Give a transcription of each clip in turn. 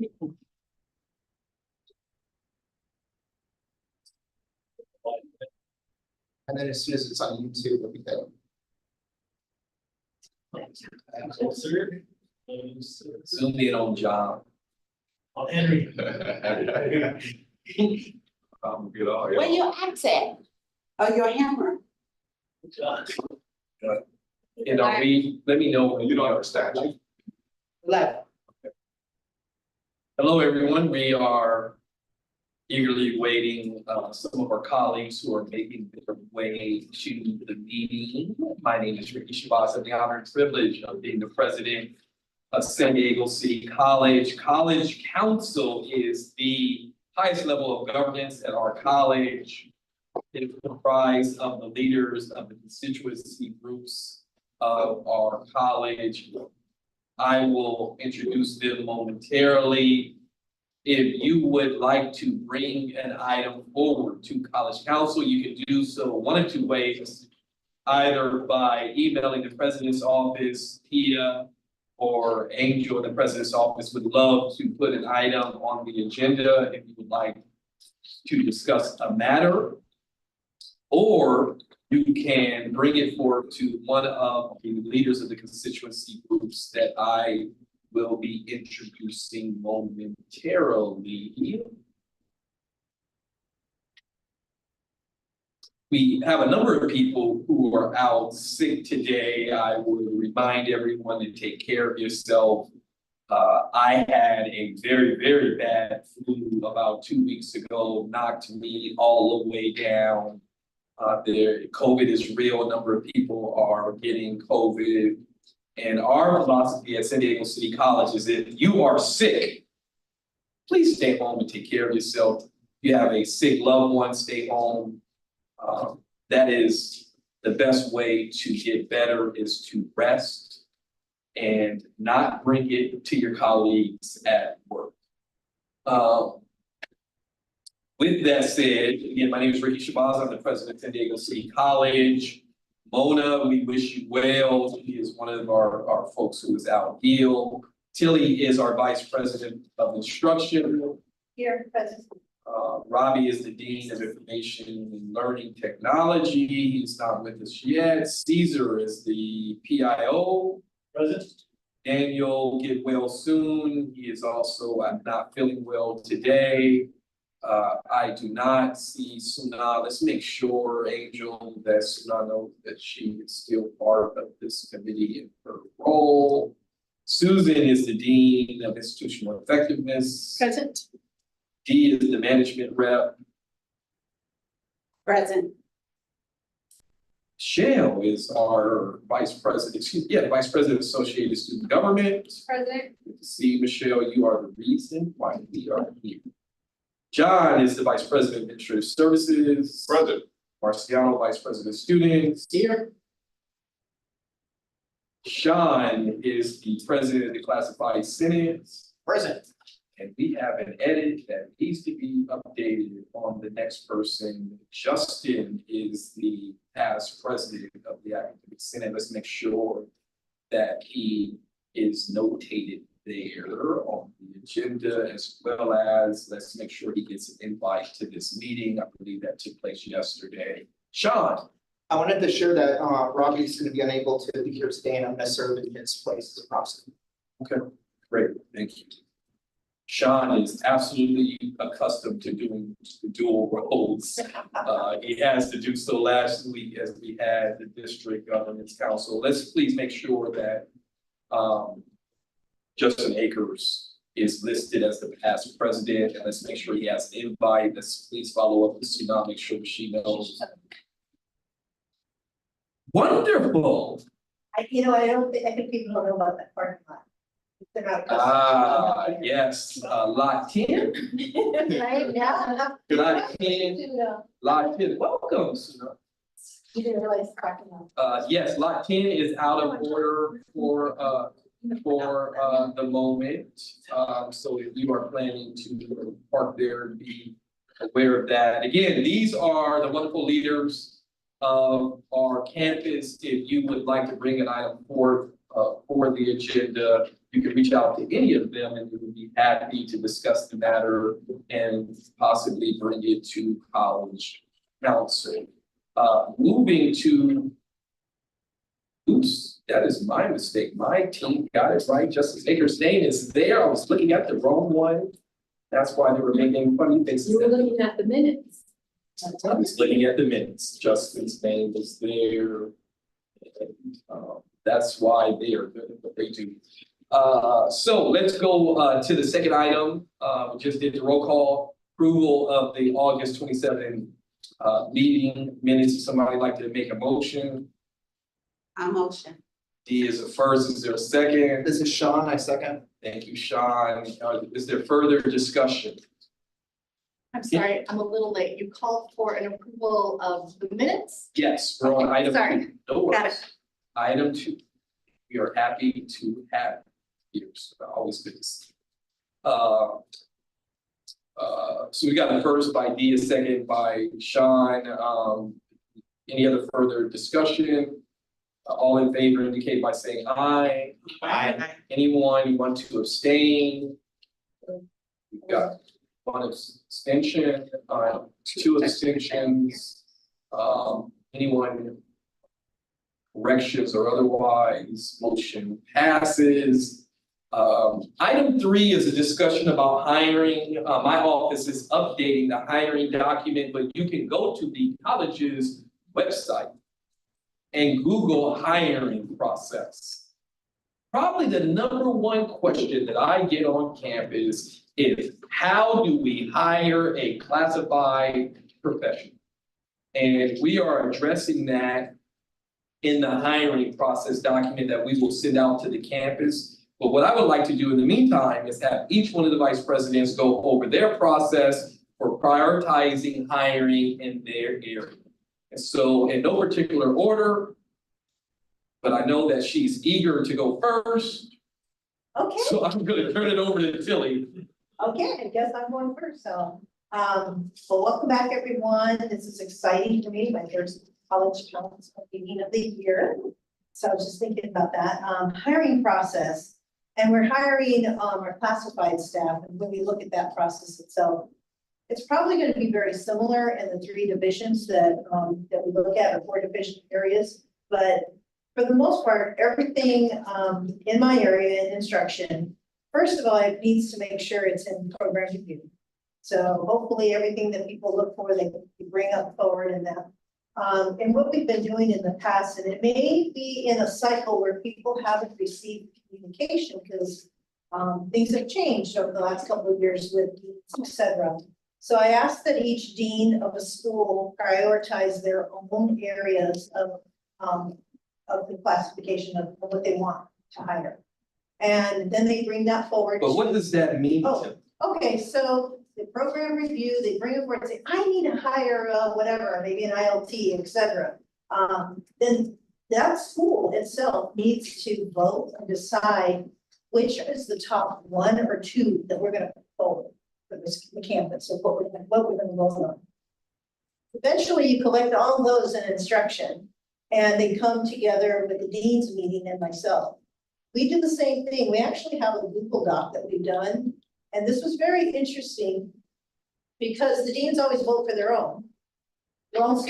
And then as soon as it's on YouTube, it'll be there. Zoom in on John. On Henry. I'm good, all Where your axe at? Or your hammer? And let me know when you don't understand. Left. Hello, everyone. We are eagerly waiting some of our colleagues who are making their way to the meeting. My name is Ricky Shabazz. I have the honor and privilege of being the president of San Diego City College. College Council is the highest level of governance at our college. It is comprised of the leaders of the constituency groups of our college. I will introduce them momentarily. If you would like to bring an item forward to College Council, you can do so one of two ways, either by emailing the president's office, Tia, or Angel in the president's office would love to put an item on the agenda if you would like to discuss a matter. Or you can bring it forward to one of the leaders of the constituency groups that I will be introducing momentarily. We have a number of people who are out sick today. I would remind everyone to take care of yourself. I had a very, very bad flu about 2 weeks ago, knocked me all the way down. COVID is real. A number of people are getting COVID. And our philosophy at San Diego City College is if you are sick, please stay home and take care of yourself. If you have a sick loved one, stay home. That is the best way to get better, is to rest and not bring it to your colleagues at work. With that said, again, my name is Ricky Shabazz. I'm the president of San Diego City College. Mona, we wish you well. She is one of our folks who is out ill. Tilly is our vice president of instruction. Here, President. Robbie is the dean of information and learning technology. He's not with us yet. Caesar is the PIO. Present. Daniel, get well soon. He is also, I'm not feeling well today. I do not see Suna. Let's make sure, Angel, that Suna knows that she is still part of this committee in her role. Susan is the dean of institutional effectiveness. Present. Dee is the management rep. Present. Shell is our vice president, vice president of Associated Student Government. President. Good to see, Michelle. You are the reason why we are here. John is the vice president of Administrative Services. Present. Marciano, vice president of Students. Here. Sean is the president of the Classified Senate. Present. And we have an edit that needs to be updated on the next person. Justin is the past president of the Academic Senate. Let's make sure that he is notated there on the agenda, as well as let's make sure he gets an invite to this meeting. I believe that took place yesterday. Sean. I wanted to share that Robbie's going to be unable to be here today, and I'm going to serve in his place as a proxy. Okay, great, thank you. Sean is absolutely accustomed to doing dual roles. He has to do so last week as we had the district governance council. Let's please make sure that Justin Akers is listed as the past president, and let's make sure he has an invite. Let's please follow up with Suna, make sure she knows. Wonderful. I think people don't know about that parking lot. Yes, lot 10. Right, yeah. Lot 10, lot 10, welcome, Suna. You didn't realize the parking lot. Yes, lot 10 is out of order for the moment. So if you are planning to park there, be aware of that. Again, these are the wonderful leaders of our campus. If you would like to bring an item forth for the agenda, you can reach out to any of them and we would be happy to discuss the matter and possibly bring it to college council. Moving to. Oops, that is my mistake. My team got it right. Justice Akers' name is there. I was looking at the wrong one. That's why they were making funny faces. You were looking at the minutes. I was looking at the minutes. Justin's name was there. And, that's why they are good at what they do. So let's go to the second item. We just did the roll call approval of the August 27 meeting minutes. If somebody like to make a motion. I motion. D is a first. Is there a second? This is Sean, I second. Thank you, Sean. Is there further discussion? I'm sorry, I'm a little late. You called for an approval of the minutes? Yes, we're on Okay, item sorry. 2. No Got worries. Item 2. We are happy to have you. So always good to see. So we got the first by D, a second by Sean. Any other further discussion? All in favor indicate by saying aye. Aye. Anyone want to abstain? We've got one abstention, 2 abstentions. Anyone corrections or otherwise, motion passes. Item 3 is a discussion about hiring. My office is updating the hiring document, but you can go to the college's website and Google hiring process. Probably the #1 question that I get on campus is how do we hire a classified professional? And we are addressing that in the hiring process document that we will send out to the campus. But what I would like to do in the meantime is have each one of the vice presidents go over their process for prioritizing hiring in their area. And so in no particular order, but I know that she's eager to go first, Okay, so I'm gonna turn it over to Tilly. okay, I guess I'm going first, so, well, welcome back, everyone. This is exciting for me, my first college council meeting of the year. So I was just thinking about that, hiring process. And we're hiring, our classified staff, and when we look at that process itself, it's probably gonna be very similar in the 3 divisions that we look at, or 4 division areas. But for the most part, everything, in my area in instruction, first of all, it needs to make sure it's in program review. So hopefully everything that people look for, they bring up forward in that. And what we've been doing in the past, and it may be in a cycle where people haven't received communication because things have changed over the last couple of years with et cetera. So I asked that each dean of a school prioritize their own areas of the classification of what they want to hire. And then they bring that forward. But what does that mean? Oh. Tilly? Okay, so the program review, they bring it forward and say, I need to hire whatever, maybe an ILT, et cetera. Then that school itself needs to vote and decide which is the top 1 or 2 that we're gonna put forward for the campus, of what we're gonna vote on. Eventually, you collect all those in instruction, and they come together with the dean's meeting and myself. We do the same thing. We actually have a Google Doc that we've done, and this was very interesting because the deans always vote for their own. Well,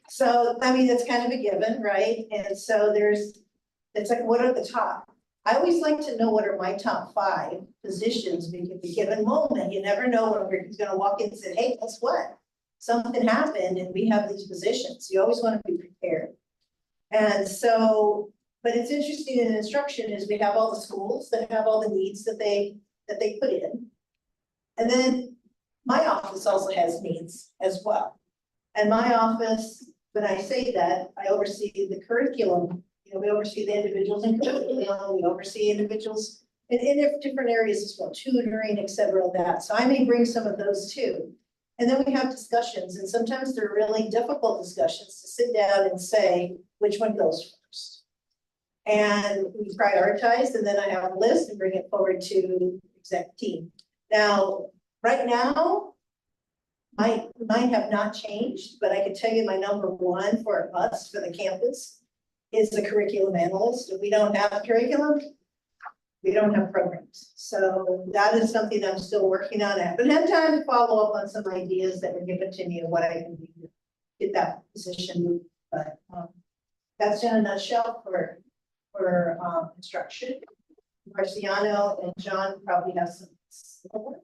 so, I mean, it's kind of a given, right? And so it's like, what are the top? I always like to know what are my top 5 positions, because at a given moment, you never know when he's gonna walk in and say, hey, guess what? Something happened and we have these positions. You always want to be prepared. And so, but it's interesting in instruction is we have all the schools that have all the needs that they put in. And then my office also has needs as well. And my office, when I say that, I oversee the curriculum. You know, we oversee the individuals in curriculum, we oversee individuals in different areas as well, tutoring, et cetera, that. So I may bring some of those too. And then we have discussions, and sometimes they're really difficult discussions to sit down and say, which one goes first? And we prioritize, and then I have a list and bring it forward to exec team. Now, right now, mine have not changed, but I can tell you my #1 for us, for the campus, is the curriculum analyst. If we don't have a curriculum, We don't have programs. So that is something I'm still working on. I haven't had time to follow up on some ideas that were given to me of what I can do to get that position moved. But that's in a nutshell for instruction. Marciano and John probably have some similar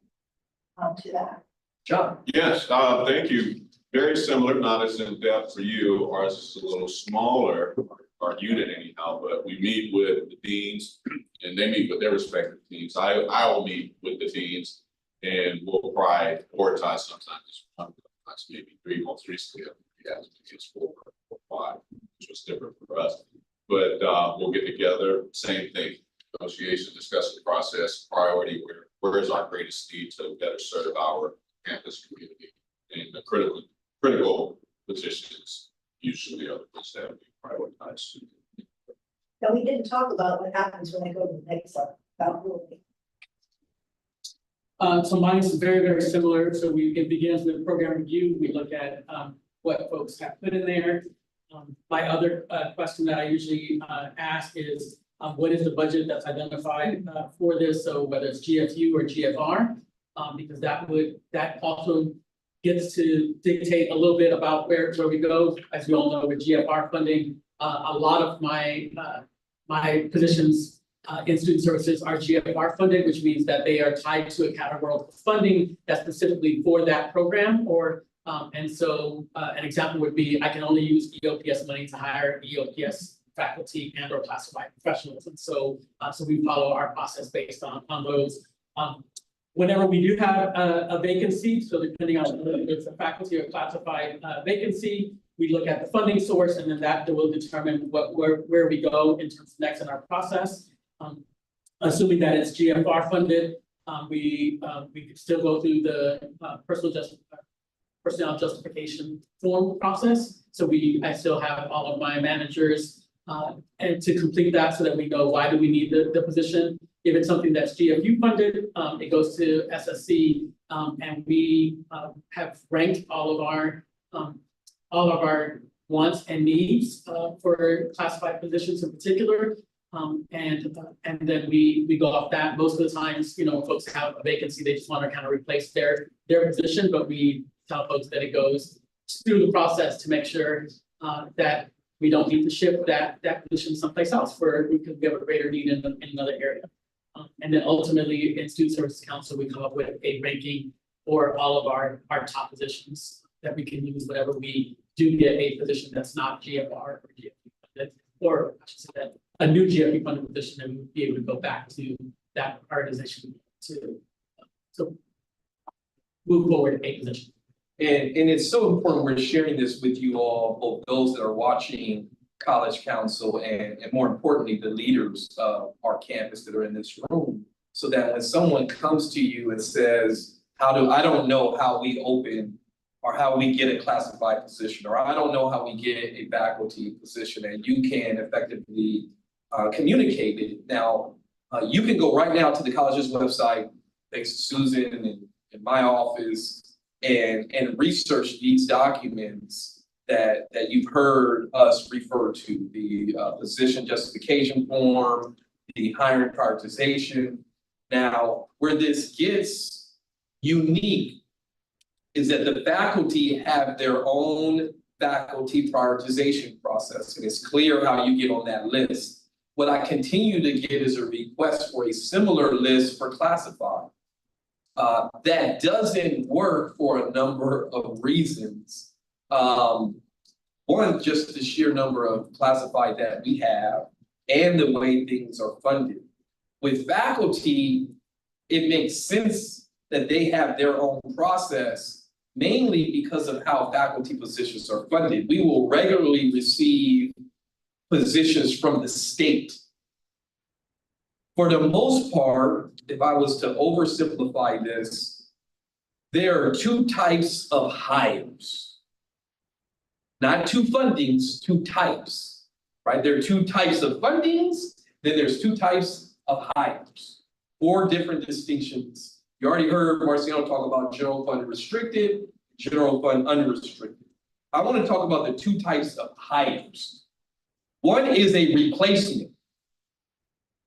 to that. John? Yes, thank you. Very similar, not as in depth for you. Ours is a little smaller, our unit anyhow, but we meet with the deans and they meet with their respective teams. I will meet with the deans and we'll prioritize sometimes maybe three, most recently we had it's 4 or 5, which was different for us. But we'll get together, same thing, negotiation, discussion process, priority, where is our greatest need to better serve our campus community, and the critical positions usually are the ones that we prioritize. Now, we didn't talk about what happens when they go to the next one, about ruling. So mine is very, very similar. So it begins with program review. We look at what folks have put in there. My other question that I usually ask is, what is the budget that's identified for this? So whether it's GFU or GFR, because that also gets to dictate a little bit about where we go. As we all know, with GFR funding, a lot of my positions in student services are GFR funded, which means that they are tied to a category of funding that's specifically for that program. Or and so an example would be, I can only use EOPS money to hire EOPS faculty and or classified professionals. And so we follow our process based on those. Whenever we do have a vacancy, so depending on whether it's a faculty or classified vacancy, we look at the funding source, and then that will determine where we go in terms of next in our process. Assuming that it's GFR funded, we could still go through the personnel justification form process. So I still have all of my managers and to complete that so that we know why do we need the position. If it's something that's GFU funded, it goes to SSC, and we have ranked all of our wants and needs for classified positions in particular. And then we go off that. Most of the times, folks have a vacancy, they just want to kind of replace their position, but we tell folks that it goes through the process to make sure that we don't need to shift that position someplace else because we have a greater need in another area. And then ultimately in Student Services Council, we come up with a ranking for all of our top positions that we can use whenever we do get a position that's not GFR or GFP funded, or I should say that a new GFP funded position, and we would be able to go back to that organization to move forward a position. And it's so important we're sharing this with you all, both those that are watching College Council and more importantly, the leaders of our campus that are in this room, so that when someone comes to you and says, I don't know how we open or how we get a classified position, or I don't know how we get a faculty position, and you can effectively communicate it. Now, you can go right now to the college's website, thanks to Susan and my office, and research these documents that you've heard us refer to, the position justification form, the hiring prioritization. Now, where this gets unique is that the faculty have their own faculty prioritization process, and it's clear how you get on that list. What I continue to get is a request for a similar list for classified. That doesn't work for a number of reasons. One, just the sheer number of classified that we have and the way things are funded. With faculty, it makes sense that they have their own process, mainly because of how faculty positions are funded. We will regularly receive positions from the state. For the most part, if I was to oversimplify this, there are 2 types of hires. Not 2 fundings, 2 types, right? There are 2 types of fundings, then there's 2 types of hires. 4 different distinctions. You already heard Marciano talk about general fund restricted, general fund unrestricted. I want to talk about the 2 types of hires. One is a replacement.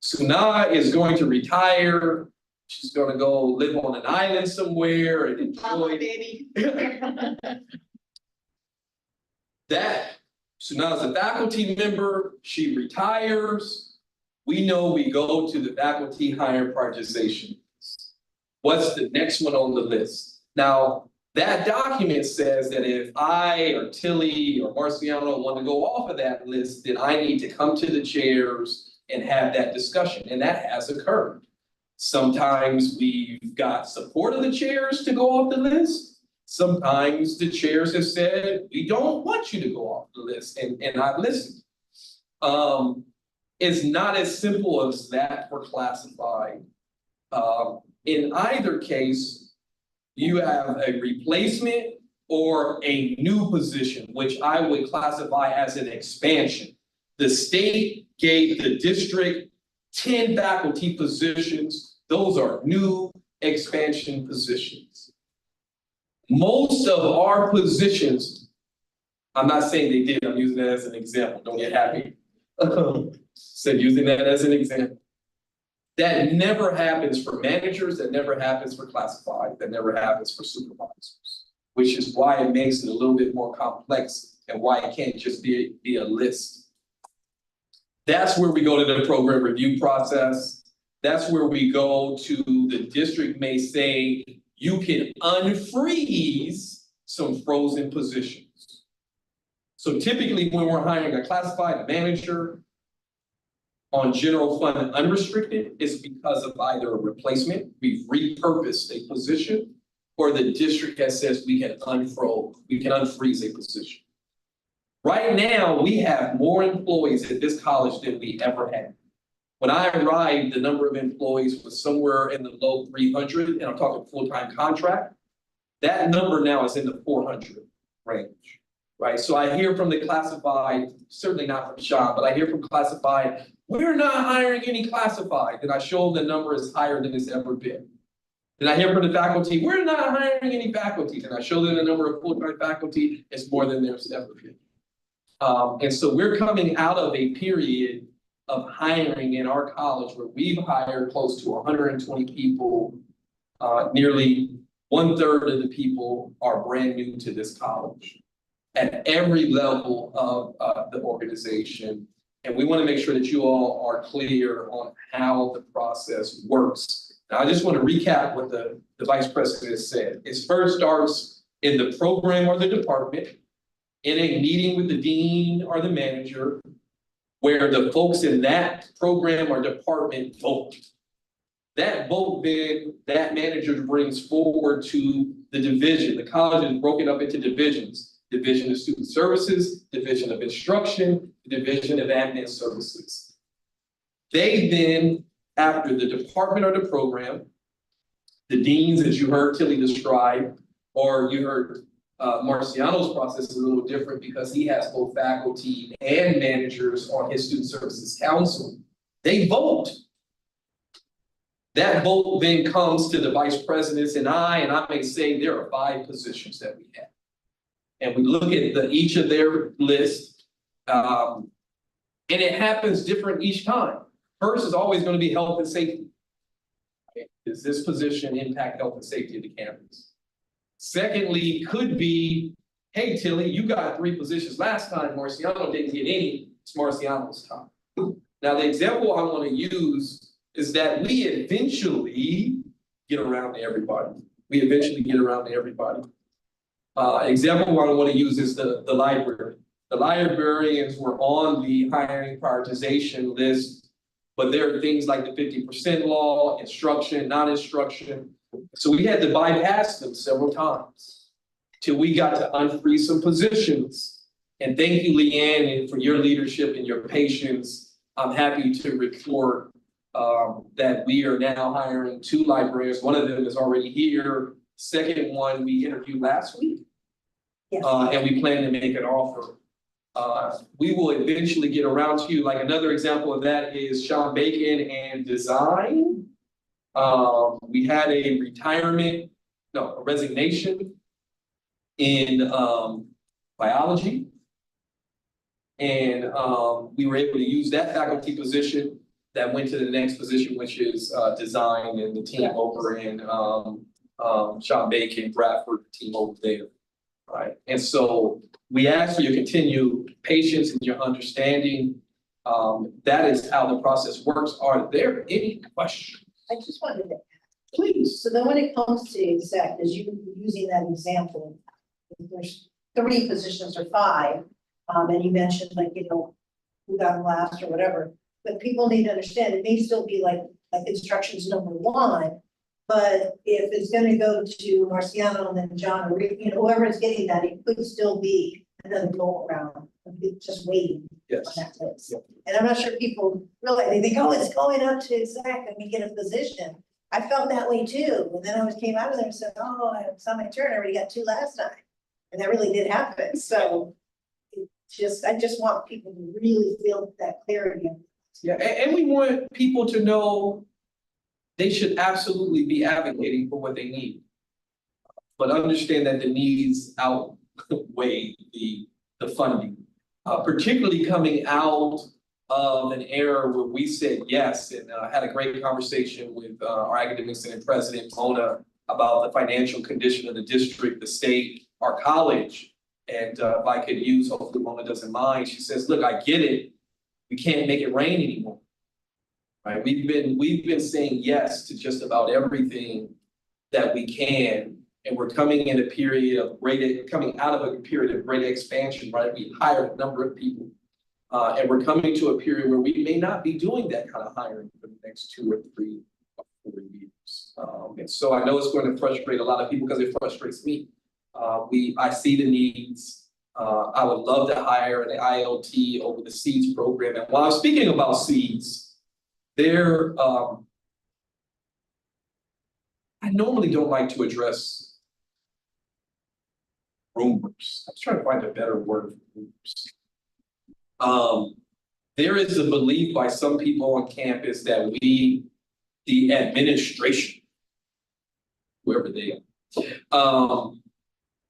Suna is going to retire. She's gonna go live on an island somewhere and enjoy. baby. That, Suna is a faculty member, she retires. We know we go to the faculty hire prioritization. What's the next one on the list? Now, that document says that if I or Tilly or Marciano want to go off of that list, then I need to come to the chairs and have that discussion, and that has occurred. Sometimes we've got support of the chairs to go off the list. Sometimes the chairs have said, we don't want you to go off the list, and I've listened. It's not as simple as that for classified. In either case, you have a replacement or a new position, which I would classify as an expansion. The state gave the district 10 faculty positions. Those are new expansion positions. Most of our positions, I'm not saying they did, I'm using that as an example, don't get happy. So using that as an example. That never happens for managers, that never happens for classified, that never happens for supervisors. Which is why it makes it a little bit more complex and why it can't just be a list. That's where we go to the program review process. That's where we go to the district may say, you can unfreeze some frozen positions. So typically when we're hiring a classified manager on general fund unrestricted, it's because of either a replacement, we've repurposed a position, or the district has says we can unfreeze a position. Right now, we have more employees at this college than we ever had. When I arrived, the number of employees was somewhere in the low 300, and I'm talking full-time contract. That number now is in the 400 range, right? So I hear from the classified, certainly not from Sean, but I hear from classified, we're not hiring any classified, and I show them the number is higher than it's ever been. Then I hear from the faculty, we're not hiring any faculty, and I show them the number of full-time faculty is more than there's ever been. And so we're coming out of a period of hiring in our college where we've hired close to 120 people. Nearly 1/3 of the people are brand new to this college at every level of the organization. And we want to make sure that you all are clear on how the process works. Now, I just want to recap what the vice president said. It first starts in the program or the department, in a meeting with the dean or the manager, where the folks in that program or department vote. That vote then, that manager brings forward to the division. The college is broken up into divisions. Division of Student Services, Division of Instruction, Division of Admin Services. They then, after the department or the program, the deans, as you heard Tilly describe, or you heard Marciano's process is a little different because he has both faculty and managers on his Student Services Council. They vote. That vote then comes to the vice presidents and I may say there are 5 positions that we have. And we look at each of their lists, and it happens different each time. First is always going to be health and safety. Does this position impact health and safety of the campus? Secondly, could be, hey, Tilly, you got 3 positions last time, Marciano didn't get any, it's Marciano's time. Now, the example I want to use is that we eventually get around to everybody. Example I want to use is the library. The librarians were on the hiring prioritization list, but there are things like the 50% law, instruction, non-instruction. So we had to bypass them several times till we got to unfreeze some positions. And thank you, Leanne, for your leadership and your patience. I'm happy to report that we are now hiring 2 librarians. One of them is already here. Second one we interviewed last week. Yes. And we plan to make an offer. We will eventually get around to you. Like another example of that is Sean Bacon and design. We had a resignation in biology. And we were able to use that faculty position. that went to the next position, which is design, and the team over in Sean Bacon, Bradford, the team over there. Right, and so we ask for your continued patience and your understanding. That is how the process works. Are there any questions? I just wanted to, Please. so then when it comes to exec, as you using that example, there's 3 positions or 5, and you mentioned like, you know, who got last or whatever, but people need to understand, it may still be like instructions number 1, but if it's gonna go to Marciano and then John, or you know, whoever is getting that, it could still be another go around, just waiting on Yes. that list. Yep. And I'm not sure people realize, they think, oh, it's going up to exec and we get a position. I felt that way too, and then came out of there and said, oh, it's on my turn, I already got 2 last time. And that really did happen, so I just want people to really feel that clarity. Yeah, and we want people to know they should absolutely be advocating for what they need. But understand that the needs outweigh the funding, particularly coming out of an era where we said yes, and had a great conversation with our academic senate president, Mona, about the financial condition of the district, the state, our college. And if I could use, hopefully Mona doesn't mind, she says, look, I get it, we can't make it rain anymore. Right, we've been saying yes to just about everything that we can, and we're coming in a period of coming out of a period of great expansion, right? We hired a number of people, and we're coming to a period where we may not be doing that kind of hiring for the next 2 or 3 or 4 years. And so I know it's going to frustrate a lot of people because it frustrates me. I see the needs. I would love to hire an ILT over the SEEDS program. And while I'm speaking about SEEDS, I normally don't like to address rumors. I'm trying to find a better word for rumors. There is a belief by some people on campus that the administration, whoever they are,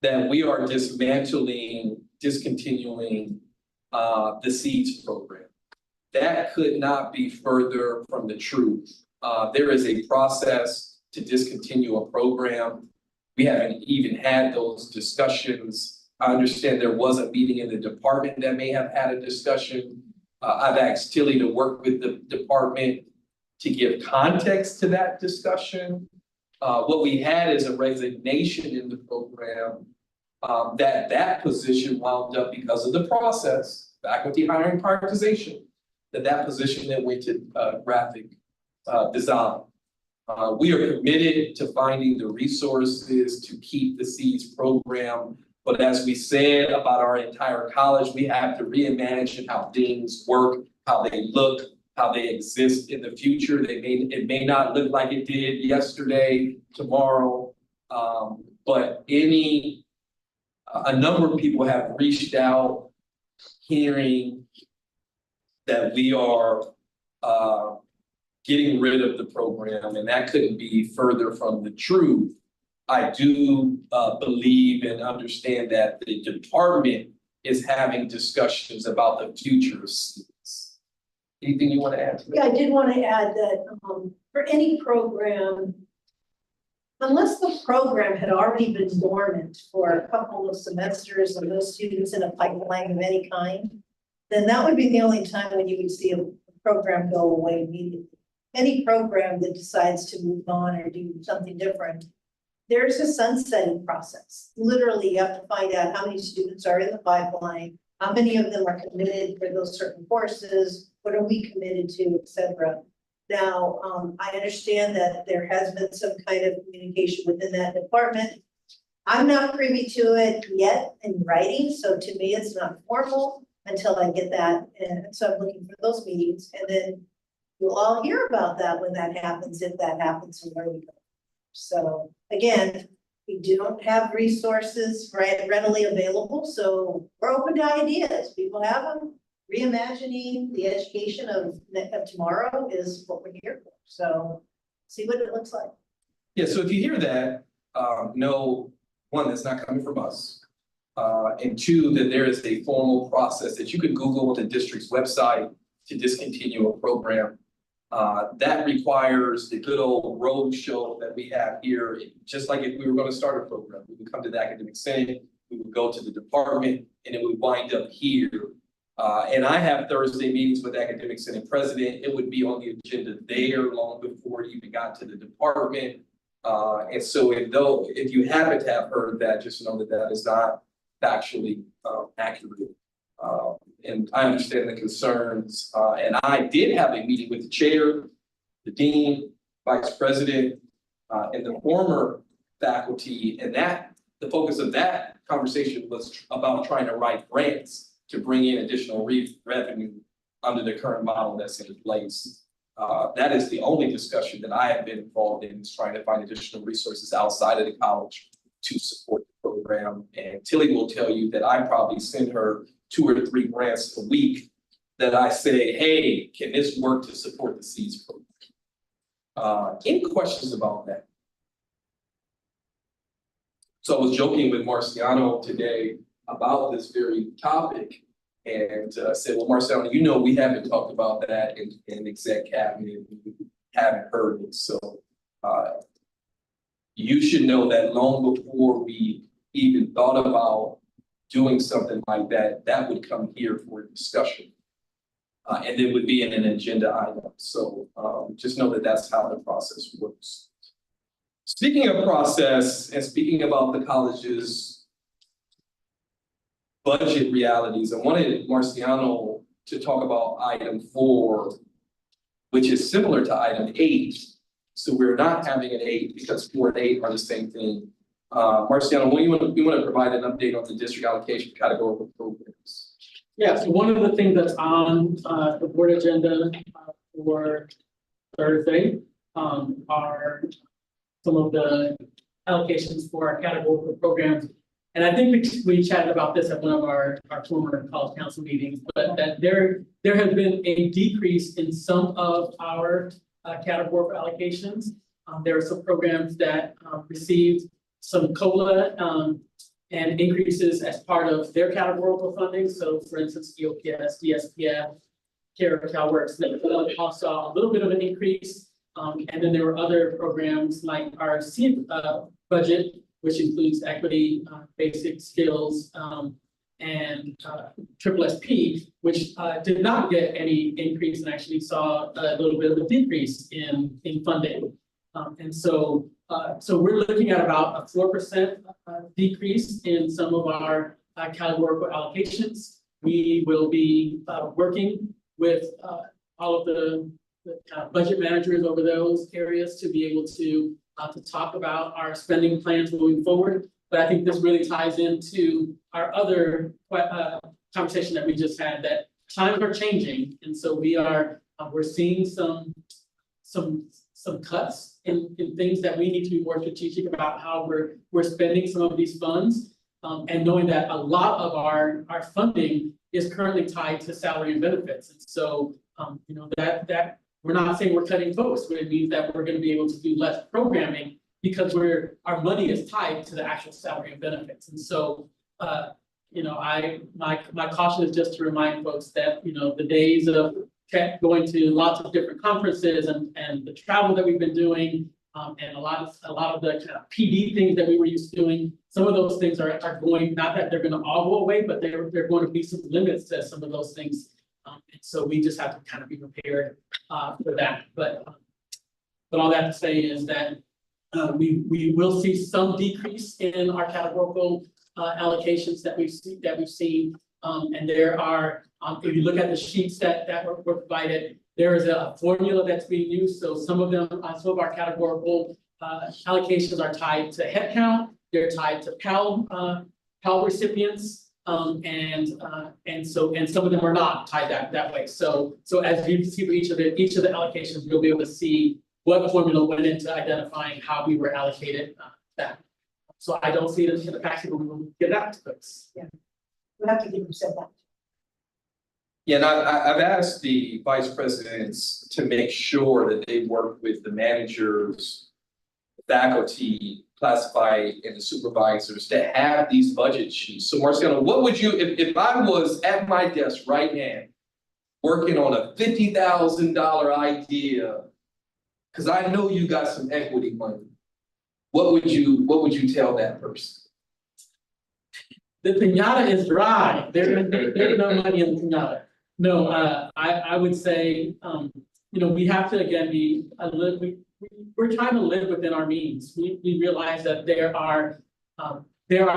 that we are discontinuing the SEEDS program. That could not be further from the truth. There is a process to discontinue a program. We haven't even had those discussions. I understand there was a meeting in the department that may have had a discussion. I've asked Tilly to work with the department to give context to that discussion. What we had is a resignation in the program that position wound up because of the process, faculty hiring prioritization, that position then went to graphic design. We are committed to finding the resources to keep the SEEDS program. But as we said about our entire college, we have to reimagine how things work, how they look, how they exist in the future. It may not look like it did yesterday, tomorrow, but a number of people have reached out, hearing that we are getting rid of the program, and that couldn't be further from the truth. I do believe and understand that the department is having discussions about the future of SEEDS. Anything you want to add to that? Yeah, I did want to add that for any program, unless the program had already been dormant for a couple of semesters and those students in a pipeline of any kind, then that would be the only time when you would see a program go away immediately. Any program that decides to move on or do something different, there's a sunsetting process. Literally, you have to find out how many students are in the pipeline, how many of them are committed for those certain courses, what are we committed to, et cetera. Now, I understand that there has been some kind of communication within that department. I'm not privy to it yet in writing, so to me, it's not formal until I get that. And so I'm looking for those meetings, and then you'll all hear about that when that happens, if that happens, and where we go. So again, we don't have resources readily available, so we're open to ideas. People have them. Reimagining the education of tomorrow is what we're here for. So see what it looks like. Yeah, so if you hear that, know, one, that's not coming from us. And 2, that there is a formal process that you can Google on the district's website to discontinue a program. That requires the good old road show that we have here, just like if we were gonna start a program, we would come to the academic senate, we would go to the department, and it would wind up here. And I have Thursday meetings with academic senate president, it would be on the agenda there long before it even got to the department. And so if you happen to have heard that, just know that that is not factually accurate. And I understand the concerns, and I did have a meeting with the chair, the dean, vice president, and the former faculty, and the focus of that conversation was about trying to write grants to bring in additional revenue under the current model that's in place. That is the only discussion that I have been involved in, is trying to find additional resources outside of the college to support the program. And Tilly will tell you that I probably send her 2 or 3 grants a week that I say, hey, can this work to support the SEEDS program? Any questions about that? So I was joking with Marciano today about this very topic, and said, well, Marciano, you know, we haven't talked about that in exec cabinet, we haven't heard it, so you should know that long before we even thought about doing something like that, that would come here for a discussion. And it would be in an agenda item, so just know that that's how the process works. Speaking of process, and speaking about the college's budget realities, I wanted Marciano to talk about item 4, which is similar to item 8. So we're not having an 8 because 4 and 8 are the same thing. Marciano, you want to provide an update on the district allocation categorical programs? Yeah, so one of the things that's on the board agenda for Thursday are some of the allocations for our categorical programs. And I think we chatted about this at one of our former college council meetings, but that there has been a decrease in some of our categorical allocations. There are some programs that received some COLA and increases as part of their categorical funding. So for instance, EOPS, DSPF, CalWorks, that all saw a little bit of an increase. And then there were other programs like our SEED budget, which includes equity, basic skills, and triple SP, which did not get any increase and actually saw a little bit of a decrease in funding. And so we're looking at about a 4% decrease in some of our categorical allocations. We will be working with all of the budget managers over those areas to be able to talk about our spending plans moving forward. But I think this really ties into our other conversation that we just had, that times are changing. And so we're seeing some cuts in things that we need to be more strategic about how we're spending some of these funds. And knowing that a lot of our funding is currently tied to salary and benefits. And so, you know, that we're not saying we're cutting folks, but it means that we're going to be able to do less programming because our money is tied to the actual salary and benefits. And so, you know, my caution is just to remind folks that, you know, the days of going to lots of different conferences and the travel that we've been doing, and a lot of the kind of PD things that we were used to doing, some of those things are going, not that they're going to all go away, but they're going to be some limits to some of those things. And so we just have to kind of be prepared for that. But all that to say is that we will see some decrease in our categorical allocations that we've seen. And there are, if you look at the sheets that were provided, there is a formula that's being used. So some of our categorical allocations are tied to headcount. They're tied to Pell recipients. And some of them are not tied that way. So as you see for each of the allocations, you'll be able to see what formula went into identifying how we were allocated that. So I don't see it in the package, but we will get it out to folks. We have to give them said that. Yeah, and I've asked the vice presidents to make sure that they work with the managers, faculty, classified, and the supervisors to have these budget sheets. So Marciano, what would you, if I was at my desk right now working on a $50,000 idea, because I know you got some equity money, what would you tell that person? The pinata is dry. There's no money in the pinata. No, I would say, we have to again be we're trying to live within our means. We realize that there are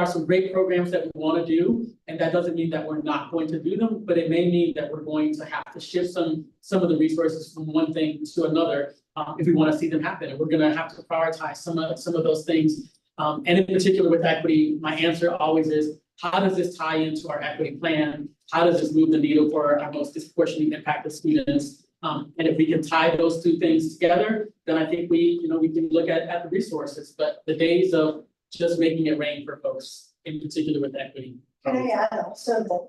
some great programs that we want to do, and that doesn't mean that we're not going to do them, but it may mean that we're going to have to shift some of the resources from one thing to another, if we want to see them happen. And we're going to have to prioritize some of those things. And in particular with equity, my answer always is, how does this tie into our equity plan? How does this move the needle for our most disproportionately impacted students? And if we can tie those two things together, then I think we can look at the resources, but the days of just making it rain for folks, in particular with equity. Can I add also that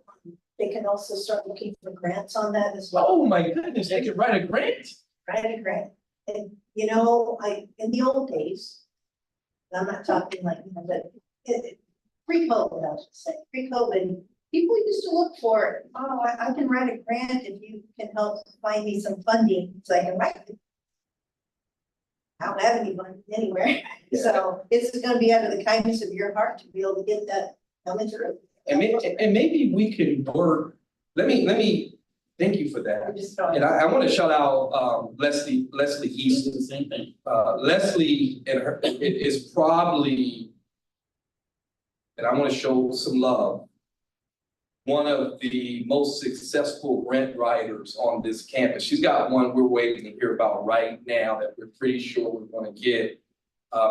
they can also start looking for grants on that as well, Oh my goodness, they could write a grant? write a grant. And, in the old days, and I'm not talking like, but pre-COVID, I should say, pre-COVID, people used to look for, I can write a grant if you can help find me some funding, so I can write it. I don't have any money anywhere, so this is gonna be out of the kindness of your heart to be able to get that coming through. And maybe we can work, let me, thank you for that. I'm just throwing- And I want to shout out Leslie It's Easton. the same thing. Leslie and her, it is probably, and I want to show some love, one of the most successful grant writers on this campus. She's got one we're waiting to hear about right now that we're pretty sure we're going to get.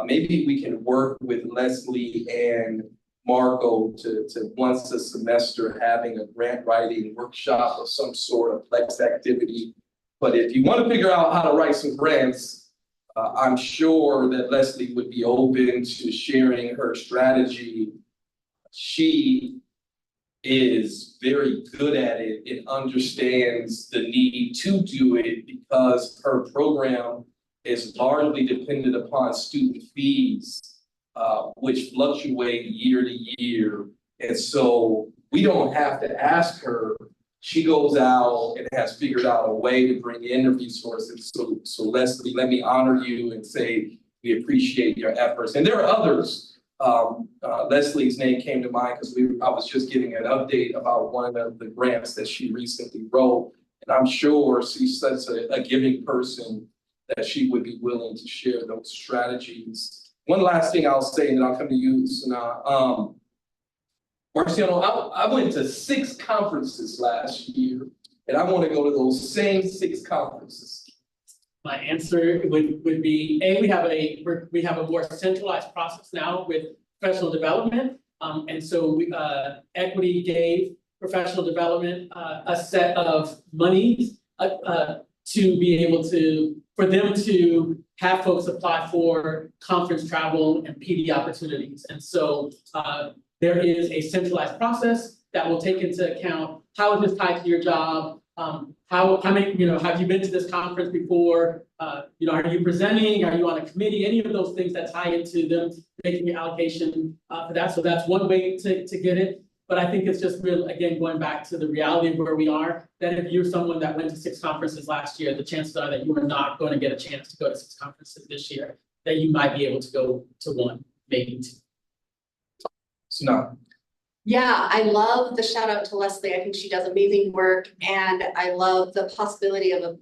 Maybe we can work with Leslie and Marco to once a semester having a grant writing workshop of some sort of flex activity. But if you want to figure out how to write some grants, I'm sure that Leslie would be open to sharing her strategy. She is very good at it and understands the need to do it because her program is largely dependent upon student fees, which fluctuate year to year. And so we don't have to ask her. She goes out and has figured out a way to bring in the resources. So Leslie, let me honor you and say we appreciate your efforts. And there are others. Leslie's name came to mind because I was just giving an update about one of the grants that she recently wrote. And I'm sure she's such a giving person that she would be willing to share those strategies. One last thing I'll say, and then I'll come to you, Sanaa. Marciano, I went to 6 conferences last year, and I want to go to those same 6 conferences. My answer would be, we have a more centralized process now with professional development. And so Equity gave professional development a set of money to be able for them to have folks apply for conference travel and PD opportunities. And so there is a centralized process that will take into account how is this tied to your job. How many, have you been to this conference before? Are you presenting? Are you on a committee? Any of those things that tie into them making the allocation for that. So that's one way to get it. But I think it's just real, again, going back to the reality of where we are, that if you're someone that went to 6 conferences last year, the chances are that you are not going to get a chance to go to 6 conferences this year, that you might be able to go to 1, maybe 2. Sanaa. Yeah, I love the shout out to Leslie. I think she does amazing work, and I love the possibility of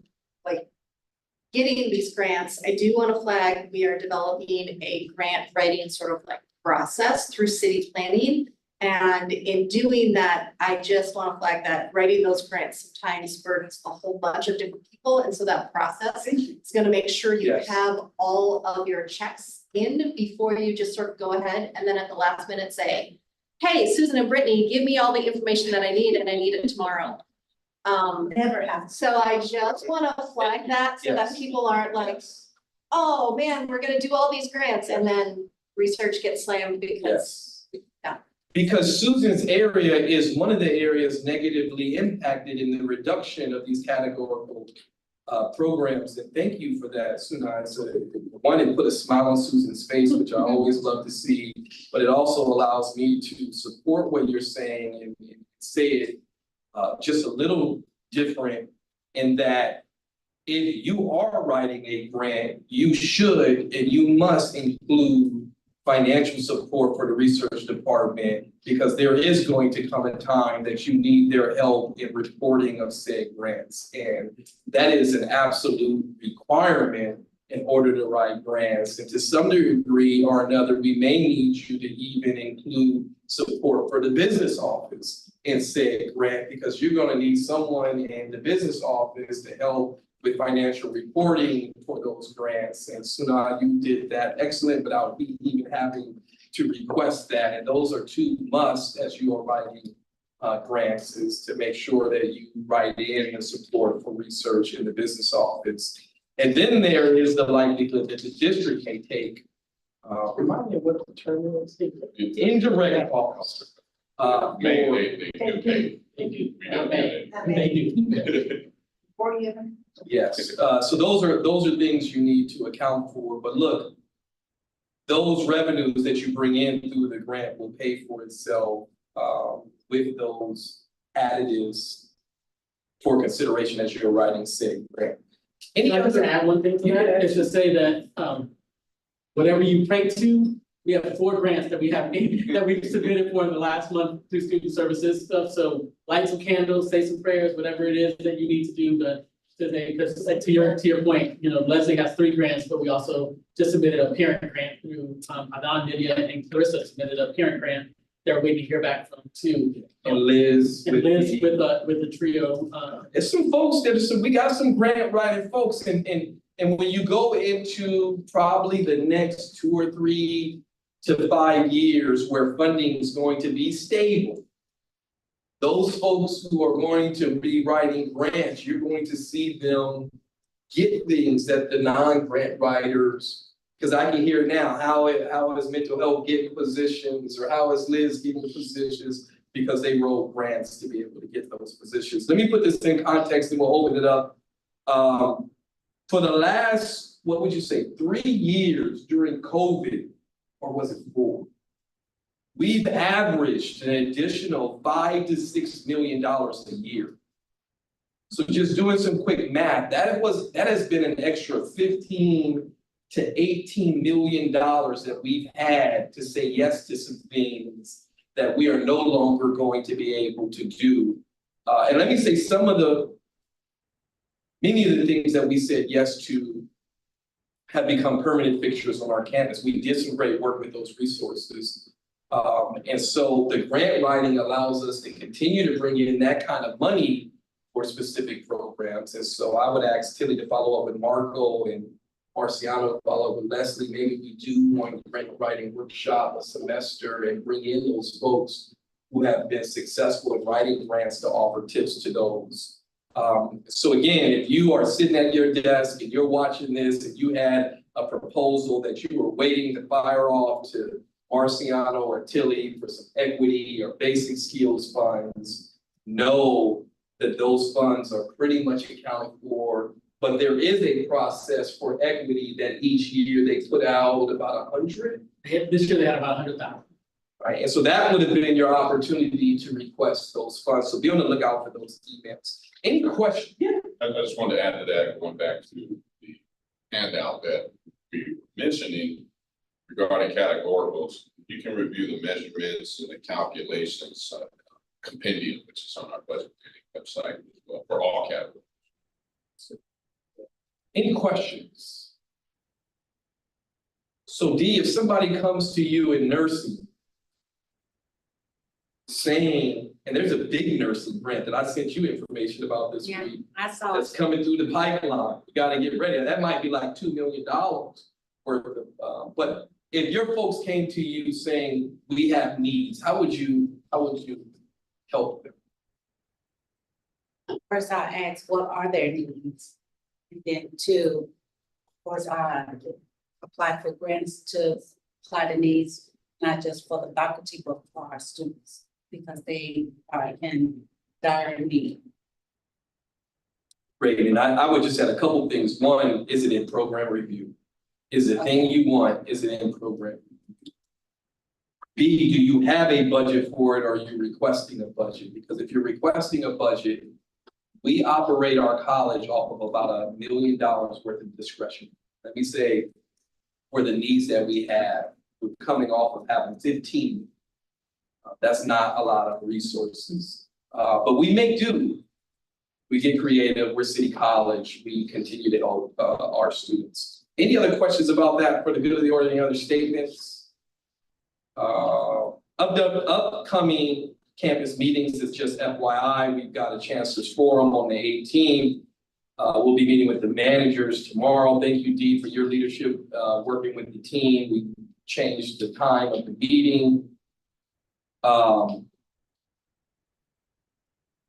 getting these grants. I do want to flag, we are developing a grant writing sort of process through city planning. And in doing that, I just want to flag that writing those grants sometimes burdens a whole bunch of different people. And so that process is going to make sure you Yes. have all of your checks in before you just sort of go ahead and then at the last minute say, hey, Susan and Brittany, give me all the information that I need and I need it tomorrow. Never happens. So I just want to flag that so that Yes. people aren't like, oh man, we're gonna do all these grants and then research gets slammed because. Because Susan's area is one of the areas negatively impacted in the reduction of these categorical programs. And thank you for that, Sanaa. So one, it put a smile on Susan's face, which I always love to see, but it also allows me to support what you're saying and say it just a little different in that if you are writing a grant, you should and you must include financial support for the research department, because there is going to come a time that you need their help in reporting of said grants. And that is an absolute requirement in order to write grants. And to some degree or another, we may need you to even include support for the business office in said grant, because you're gonna need someone in the business office to help with financial reporting for those grants. And Suna, you did that excellent without me even having to request that. And those are two musts as you are writing grants, is to make sure that you write in the support for research in the business office. And then there is the likelihood that the district may take, remind me of what the term is, indirect costs. They do pay. They do. We don't pay. They do. Or even, Yes, so those are things you need to account for, but look, those revenues that you bring in through the grant will pay for itself, with those additives for consideration as you're writing said grant. Any Can I just other? add one thing to that, is to say that, whatever you pray to, we have 4 grants that we have, that we've submitted for in the last month through student services stuff, so light some candles, say some prayers, whatever it is that you need to do to because to your point, you know, Leslie has 3 grants, but we also just submitted a parent grant through, Adan, Nydia, and Clarissa submitted a parent grant. They're waiting to hear back from too. And Liz. And Liz with the trio, There's some folks we got some grant writing folks, and when you go into probably the next 2 or 3 to 5 years where funding is going to be stable, those folks who are going to be writing grants, you're going to see them get things that the non-grant writers, because I can hear now, how is mental health getting positions, or how is Liz getting the positions, because they wrote grants to be able to get those positions. Let me put this in context and we'll open it up. For the last, what would you say, 3 years during COVID, or was it 4? We've averaged an additional $5 to $6 million a year. So just doing some quick math, that has been an extra $15 to $18 million that we've had to say yes to some things that we are no longer going to be able to do. And let me say many of the things that we said yes to have become permanent fixtures on our campus. We did some great work with those resources. And so the grant writing allows us to continue to bring in that kind of money for specific programs. And so I would ask Tilly to follow up with Marco and Marciano to follow up with Leslie. Maybe we do want to grant writing workshop a semester and bring in those folks who have been successful in writing grants to offer tips to those. So again, if you are sitting at your desk and you're watching this, and you had a proposal that you were waiting to fire off to Marciano or Tilly for some equity or basic skills funds, know that those funds are pretty much accounted for, but there is a process for equity that each year they put out about 100. this year they had about 100,000. Right, and so that would have been your opportunity to request those funds, so be on the lookout for those emails. Any questions? Yeah. I just wanted to add to that, going back to the handout that we were mentioning regarding categoricals. You can review the measurements and the calculations compendium, which is on our budget website as well, for all categories. Any questions? So D, if somebody comes to you in nursing saying, and there's a big nursing grant that I sent you information about this Yeah. week, I saw that's it. coming through the pipeline, you gotta get ready, that might be like $2 million worth of, but if your folks came to you saying, we have needs, how would you help them? First, I asked, what are their needs? And then 2, of course, I apply for grants to apply the needs, not just for the faculty, but for our students, because they are in dire need. Great, and I would just add a couple things. One, is it in program review? Is the thing you want, is it in program? B, do you have a budget for it, or are you requesting a budget? Because if you're requesting a budget, We operate our college off of about $1 million worth of discretion. Let me say, for the needs that we have, we're coming off of having 15. That's not a lot of resources, but we make do. We get creative, we're City College, we continue to help our students. Any other questions about that for the good of the order, any other statements? Upcoming campus meetings is just FYI, we've got a Chancellor's Forum on the 18th. We'll be meeting with the managers tomorrow. Thank you, Dee, for your leadership, working with the team. We changed the time of the meeting.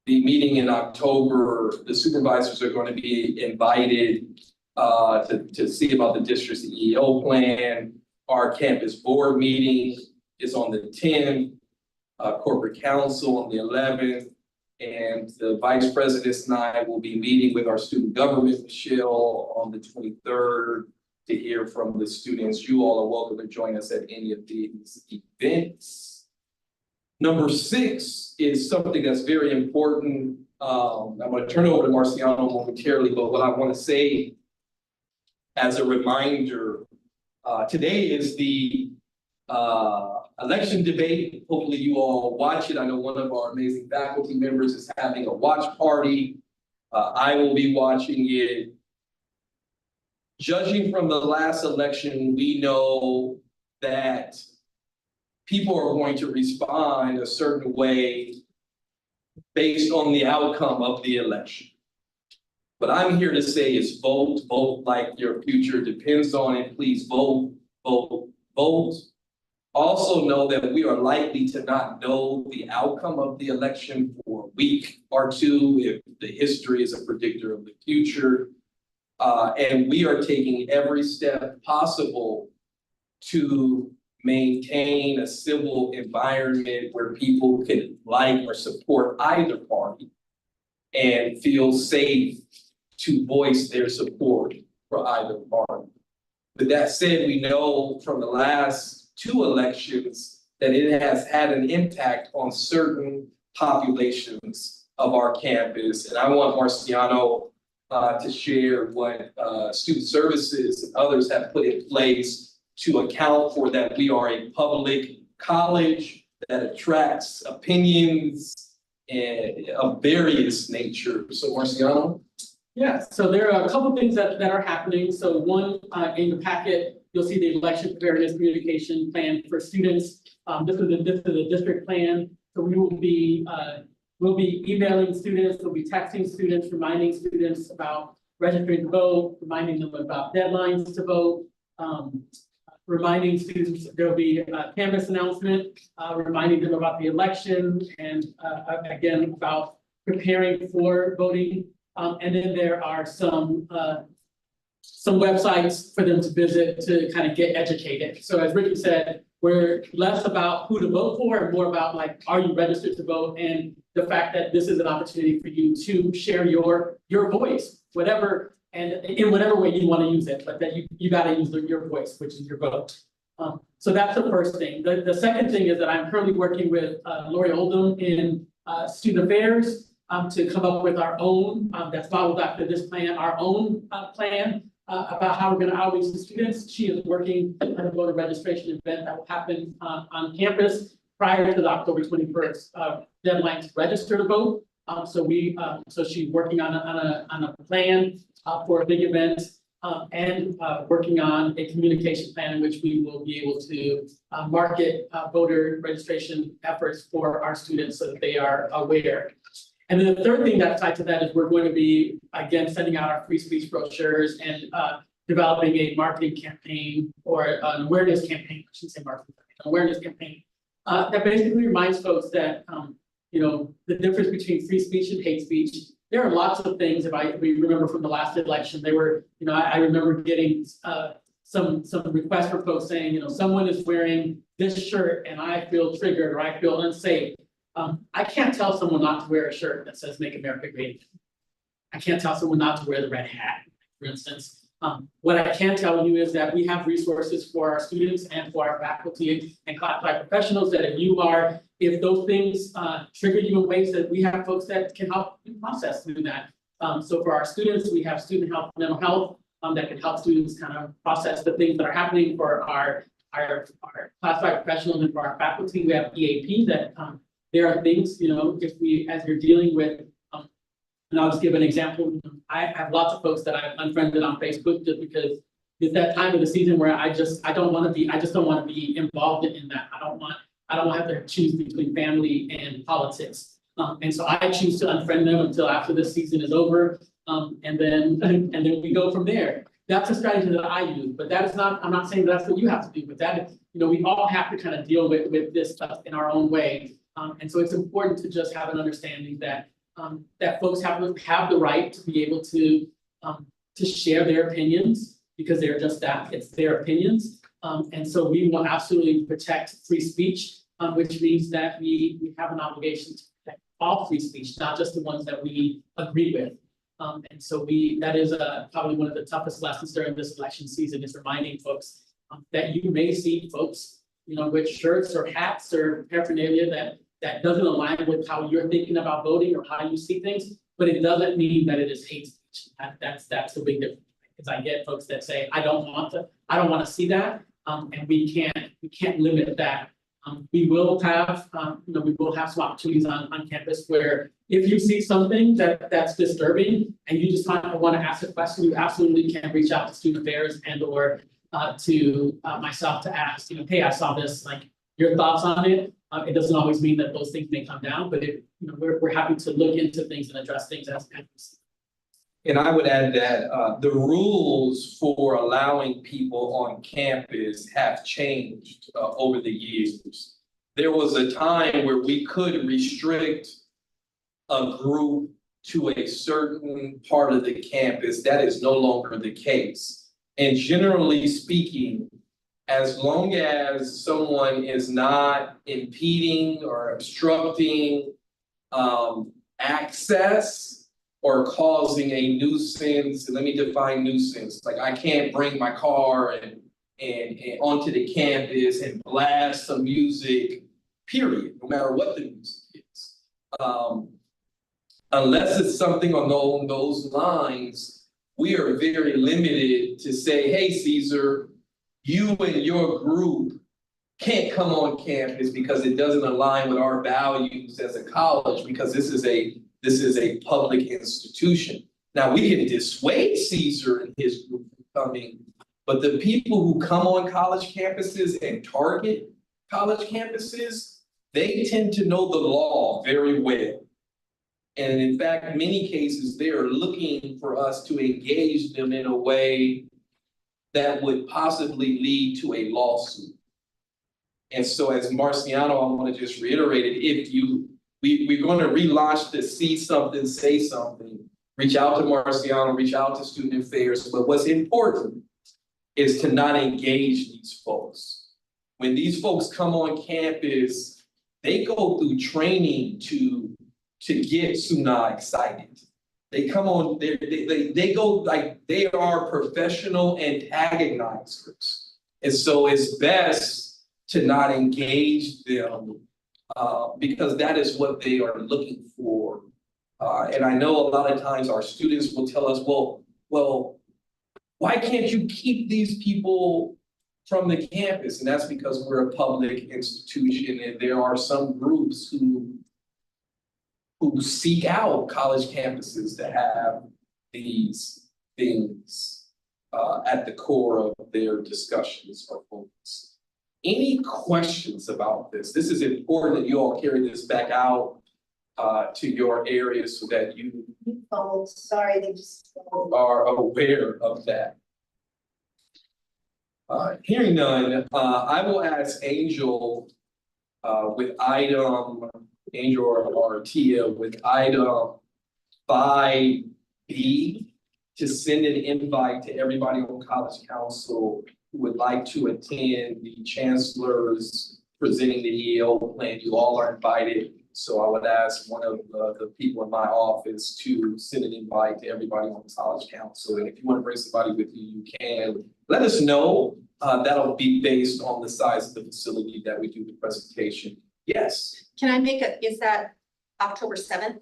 The meeting in October, the supervisors are going to be invited to see about the district's EEO plan. Our campus board meeting is on the 10th, corporate council on the 11th, and the vice presidents and I will be meeting with our student government, Michelle, on the 23rd to hear from the students. You all are welcome to join us at any of these events. Number 6 is something that's very important. I'm going to turn it over to Marciano momentarily, but what I want to say as a reminder, today is the election debate. Hopefully you all watch it. I know one of our amazing faculty members is having a watch party. I will be watching it. Judging from the last election, we know that people are going to respond a certain way based on the outcome of the election. What I'm here to say is vote like your future depends on it. Please vote. Also know that we are likely to not know the outcome of the election for a week or two if the history is a predictor of the future. And we are taking every step possible to maintain a civil environment where people can like or support either party and feel safe to voice their support for either party. With that said, we know from the last 2 elections that it has had an impact on certain populations of our campus. And I want Marciano to share what student services and others have put in place to account for that we are a public college that attracts opinions of various nature. So Marciano? Yeah, so there are a couple things that are happening. So one, in the packet, you'll see the election preparedness communication plan for students. This is the district plan. So we will be, we'll be emailing students, we'll be texting students, reminding students about registering to vote, reminding them about deadlines to vote, reminding students there will be a canvas announcement, reminding them about the election and again about preparing for voting. And then there are some websites for them to visit to kind of get educated. So as Ricky said, we're less about who to vote for and more about like, are you registered to vote? And the fact that this is an opportunity for you to share your voice, whatever, and in whatever way you want to use it, but that you got to use your voice, which is your vote. So that's the first thing. The second thing is that I'm currently working with Lori Oldham in student affairs to come up with our own, that's modeled after this plan, our own plan about how we're going to outreach to students. She is working on a voter registration event that will happen on campus prior to the October 21st deadline to register to vote. So she's working on a plan for a big event and working on a communication plan in which we will be able to market voter registration efforts for our students so that they are aware. And then the third thing that's tied to that is we're going to be, again, sending out our free speech brochures and developing a marketing campaign or an awareness campaign, I shouldn't say marketing, an awareness campaign that basically reminds folks that, you know, the difference between free speech and hate speech. There are lots of things, if we remember from the last election, they were, you know, I remember getting some requests from folks saying, you know, someone is wearing this shirt and I feel triggered or I feel unsafe. I can't tell someone not to wear a shirt that says Make America Great Again. I can't tell someone not to wear the red hat, for instance. What I can tell you is that we have resources for our students and for our faculty and classified professionals that if you are if those things trigger you in ways that we have folks that can help process through that. So for our students, we have student health, mental health, that can help students kind of process the things that are happening. For our classified professionals and for our faculty, we have EAP that there are things, you know, if we, as you're dealing with, and I'll just give an example. I have lots of folks that I've unfriended on Facebook just because it's that time of the season where I just don't want to be involved in that. I don't want to have to choose between family and politics. And so I choose to unfriend them until after this season is over. And then we go from there. That's a strategy that I use, but that is not, I'm not saying that's what you have to do, but that is, you know, we all have to kind of deal with this stuff in our own way. And so it's important to just have an understanding that that folks have the right to be able to share their opinions, because they're just that, it's their opinions. And so we will absolutely protect free speech, which means that we have an obligation to protect all free speech, not just the ones that we agree with. And so that is probably one of the toughest lessons during this election season, is reminding folks that you may see folks, you know, with shirts or hats or paraphernalia that doesn't align with how you're thinking about voting or how you see things, but it doesn't mean that it is hate speech. That's the big difference. Because I get folks that say, I don't want to see that, and we can't limit that. We will have, we will have some opportunities on campus where if you see something that's disturbing and you just want to ask a question, you absolutely can reach out to student affairs and or to myself to ask, you know, hey, I saw this, like, your thoughts on it. It doesn't always mean that those things may come down, but we're happy to look into things and address things as campus. And I would add that the rules for allowing people on campus have changed over the years. There was a time where we could restrict a group to a certain part of the campus. That is no longer the case. And generally speaking, as long as someone is not impeding or obstructing access or causing a nuisance, and let me define nuisance, like I can't bring my car and onto the campus and blast some music, period, no matter what the music is. Unless it's something along those lines, we are very limited to say, hey, Caesar, you and your group can't come on campus because it doesn't align with our values as a college, because this is a public institution. Now, we can dissuade Caesar and his group from coming, but the people who come on college campuses and target college campuses, they tend to know the law very well. And in fact, in many cases, they are looking for us to engage them in a way that would possibly lead to a lawsuit. And so as Marciano, I want to just reiterate it, we're going to relaunch the See Something, Say Something, reach out to Marciano, reach out to student affairs, but what's important is to not engage these folks. When these folks come on campus, they go through training to get SUNA excited. They come on, they go like they are professional antagonizers. And so it's best to not engage them because that is what they are looking for. And I know a lot of times our students will tell us, well, why can't you keep these people from the campus? And that's because we're a public institution and there are some groups who seek out college campuses to have these things at the core of their discussions or focus. Any questions about this? This is important that you all carry this back out to your areas so that you Sorry, they just. are aware of that. Hearing none, I will ask Angel with item, Angel or Tia with item 5B to send an invite to everybody on College Council who would like to attend the Chancellor's presenting the EAO plan. You all are invited. So I would ask one of the people in my office to send an invite to everybody on College Council. And if you want to bring somebody with you, you can. Let us know. That'll be based on the size of the facility that we do the presentation. Yes, Can I make is that October seventh?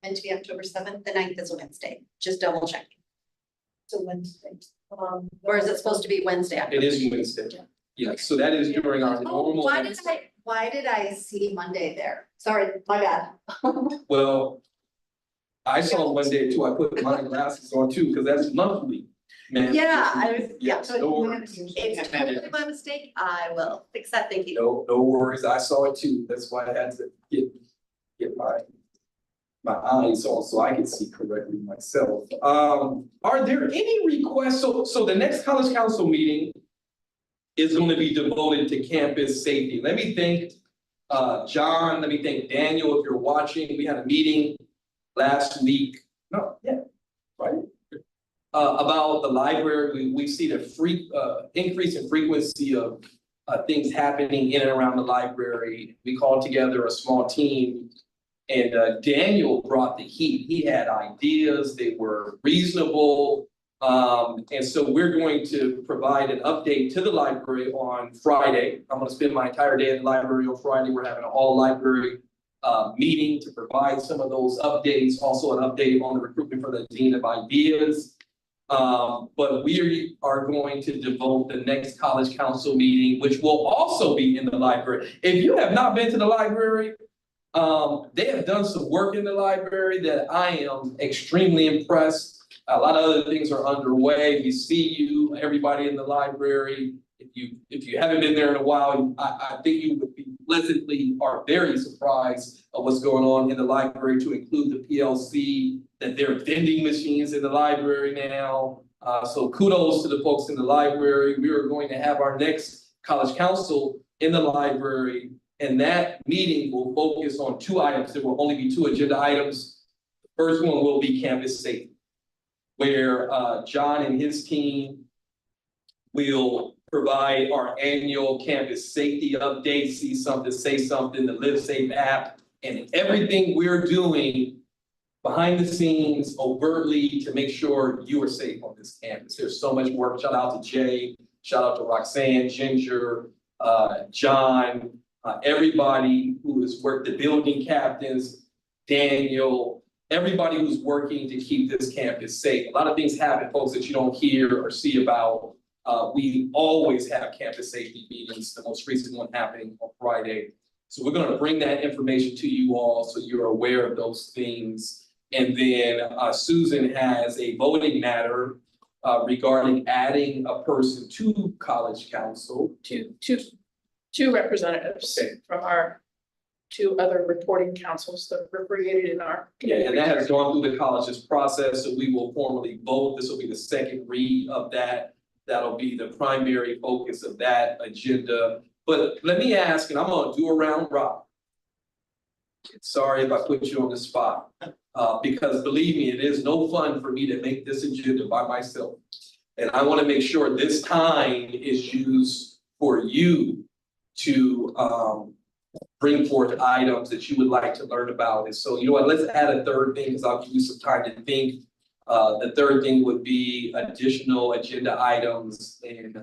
Meant to be October seventh, the 9th is a Wednesday, just double check. It's a Wednesday. Or is it supposed to be Wednesday? it is Wednesday. Yeah, so that is during our Oh, normal. why did I see Monday there? Sorry, my bad. Well, I saw Monday too. I put my glasses on too, because that's monthly. Man. Yeah, I was, yeah, Yes, no worries. it's totally my mistake. I will fix that, thank you. No worries. I saw it too. That's why I had to get my eyes on so I can see correctly myself. Are there any requests? So the next college council meeting is going to be devoted to campus safety. Let me thank John, let me thank Daniel, if you're watching. We had a meeting last week. No, yeah, right? About the library. We see the increase in frequency of things happening in and around the library. We called together a small team. And Daniel brought the heat. He had ideas, they were reasonable. And so we're going to provide an update to the library on Friday. I'm gonna spend my entire day at the library on Friday. We're having an all library meeting to provide some of those updates, also an update on the recruitment for the Dean of Ideas. But we are going to devote the next college council meeting, which will also be in the library. If you have not been to the library, they have done some work in the library that I am extremely impressed. A lot of other things are underway. We see you, everybody in the library. If you haven't been there in a while, I think you would be pleasantly or very surprised of what's going on in the library, to include the PLC, that there are vending machines in the library now. So kudos to the folks in the library. We are going to have our next college council in the library. And that meeting will focus on 2 items. There will only be 2 agenda items. The first one will be campus safety, where John and his team will provide our annual campus safety update, see something, say something, the Live Safe app, and everything we're doing behind the scenes overtly to make sure you are safe on this campus. There's so much work. Shout out to Jay, shout out to Roxanne, Ginger, John, everybody who has worked, the building captains, Daniel, everybody who's working to keep this campus safe. A lot of things happen, folks, that you don't hear or see about. We always have campus safety meetings, the most recent one happening on Friday. So we're gonna bring that information to you all so you're aware of those things. And then Susan has a voting matter regarding adding a person to college council. Two representatives Okay. from our 2 other reporting councils that were created in our. Yeah, and that has gone through the college's process, so we will formally vote. This will be the second read of that. That'll be the primary focus of that agenda. But let me ask, and I'm gonna do a round robin. Sorry if I put you on the spot, because believe me, it is no fun for me to make this agenda by myself. And I wanna make sure this time is used for you to bring forth items that you would like to learn about. And so, you know what, let's add a third thing, because I'll give you some time to think. The third thing would be additional agenda items. And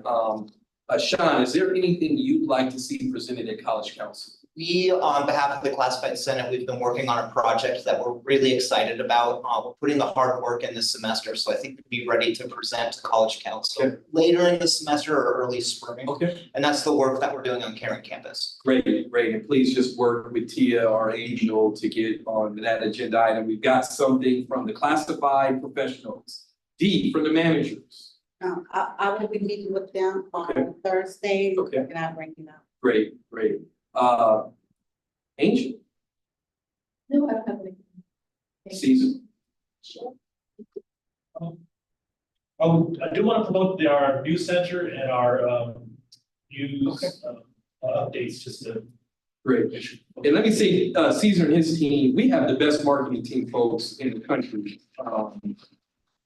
Sean, is there anything you'd like to see presented at College Council? We, on behalf of the Classified Senate, we've been working on a project that we're really excited about. We're putting the hard work in this semester, so I think we'll be ready to present to College Council Okay. later in the semester or early spring. Okay. And that's the work that we're doing on Caring Campus. Great, and please just work with Tia, our angel, to get on that agenda item. We've got something from the classified professionals, D from the managers. I will be meeting with them Okay. on Thursday. Okay. And I'll bring it up. Great. Angel, No, I don't have any. Caesar. I do want to promote our news center and our news updates, just to. Great. And let me say, Caesar and his team, we have the best marketing team, folks, in the country.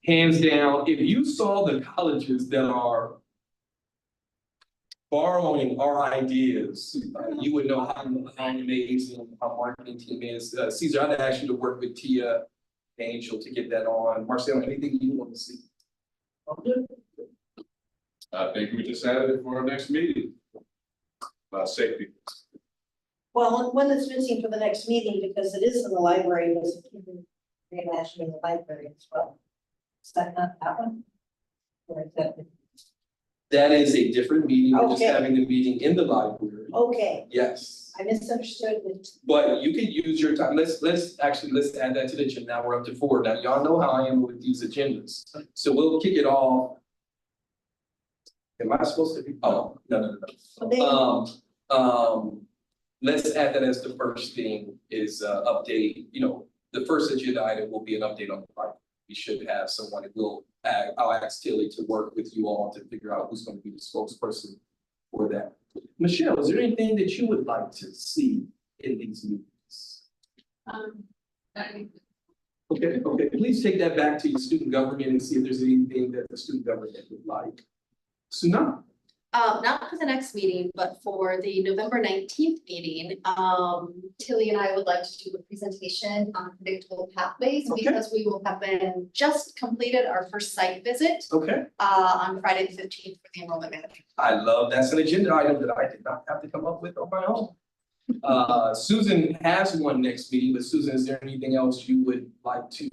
Hands down, if you saw the colleges that are borrowing our ideas, you would know how amazing our marketing team is. Caesar, I'd ask you to work with Tia, Angel, to get that on. Marcelo, anything you want to see? I think we just added it for our next meeting. Safety. Well, one that's missing for the next meeting, because it is in the library, was actually in the library as well. Is that not that one? Or is that? That is a different meeting, we're just Okay. having the meeting in the library, Okay, yes. I misunderstood it. But you can use your time, let's add that to the agenda, now we're up to 4, now y'all know how I am with these agendas. So we'll kick it off. Am I supposed to be, oh, no. Okay. Let's add that as the first thing is update, the first agenda item will be an update on the project. We should have someone that I'll ask Tilly to work with you all to figure out who's gonna be the spokesperson for that. Michelle, is there anything that you would like to see in these meetings? Okay, please take that back to your student government and see if there's anything that the student government would like. Suna? Not for the next meeting, but for the November 19th meeting, Tilly and I would like to do a presentation on predictable pathways. Okay. Because we will have been just completed our first site visit, Okay, on Friday the 15th for the enrollment management. I love, that's an agenda item that I did not have to come up with on my own. Susan has one next meeting, but Susan, is there anything else you would like to?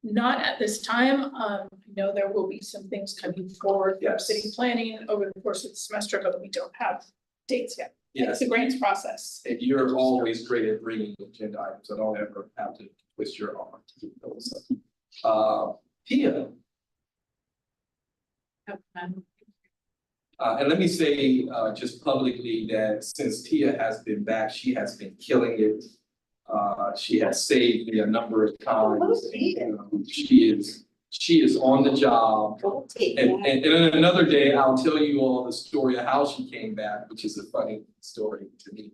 Not at this time. I know there will be some things coming forward for Yes. city planning over the course of the semester, but we don't have dates yet. Yes, It's the grants process. and you're always great at bringing agenda items, I don't ever have to twist your arm to keep those up. Tia, and let me say, just publicly that since Tia has been back, she has been killing it. She has saved me a number of times. And, she is on the job. Don't take And, that. and then another day, I'll tell you all the story of how she came back, which is a funny story to me.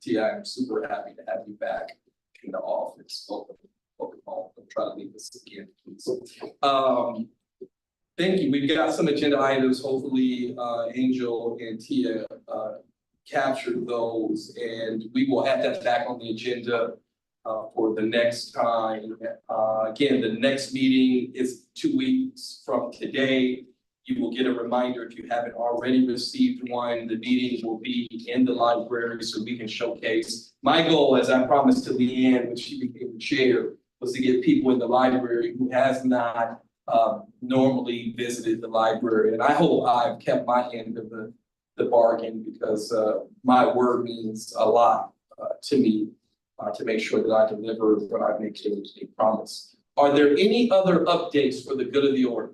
Tia, I'm super happy to have you back in the office. Welcome home. I'll try to leave this again, please. Thank you. We've got some agenda items. Hopefully, Angel and Tia, captured those, and we will add that back on the agenda for the next time. Again, the next meeting is 2 weeks from today. You will get a reminder if you haven't already received one. The meeting will be in the library so we can showcase. My goal, as I promised to Leanne when she became the chair, was to get people in the library who has not normally visited the library. And I hope I've kept my end of the bargain, because my word means a lot to me, to make sure that I deliver what I make a promise. Are there any other updates for the good of the order?